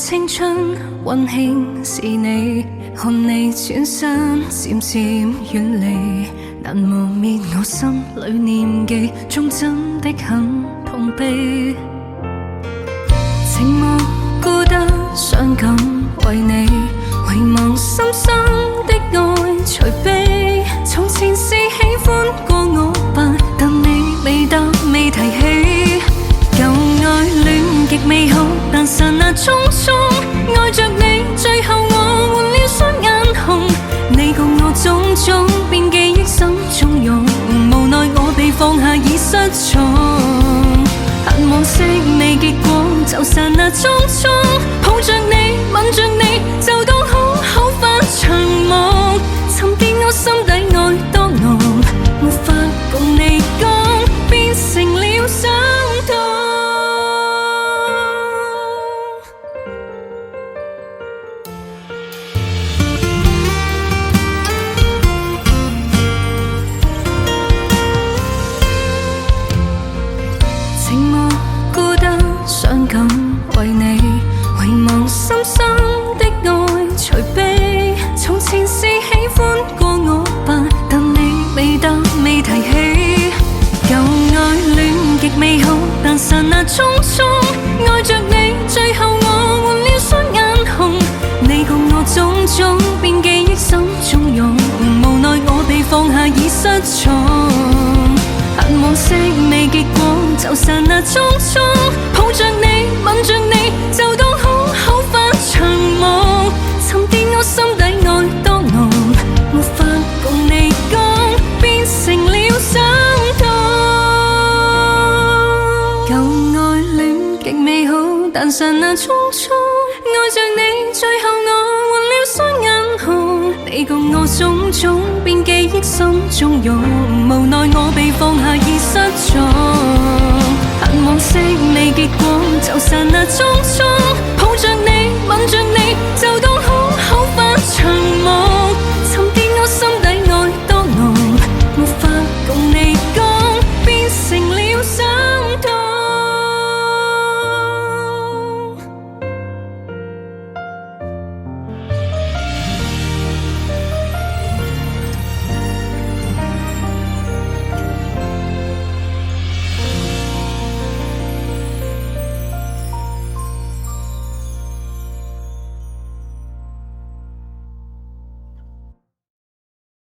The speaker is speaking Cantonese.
青春溫馨是你，看你轉身漸漸遠離，難磨滅我心裏念記，終真的很痛悲。寂寞孤單傷感為你，遺忘深深的愛隨悲。從前是喜歡過我吧，但你未答未提起。舊愛戀極美好，但剎那匆匆愛着你，最後我換了雙眼紅。你共我種種變記憶心中湧，無奈我被放下已失蹤。恨往昔未結果，就剎那匆匆抱着你吻着你，就當好好發場夢。沉澱我心底愛多濃，沒法共你講，變成了傷痛。寂寞孤單傷感為你，遺忘深深的愛隨悲。從前是喜歡過我吧，但你未答未提起。舊愛戀極美好，但剎那匆匆愛着你，最後我換了雙眼紅。你共我種種變記憶心中湧，無奈我被放下已失蹤。恨往昔未結果，就剎那匆匆抱着你吻着你，就當好好發場夢。沉澱我心底愛多濃，沒法共你講，變成了傷痛。舊愛戀極美好，但剎那匆匆愛着你，最後我換了雙眼紅。你共我種種變記憶心中湧，無奈我被放下已失蹤。恨往昔未結果，就剎那匆匆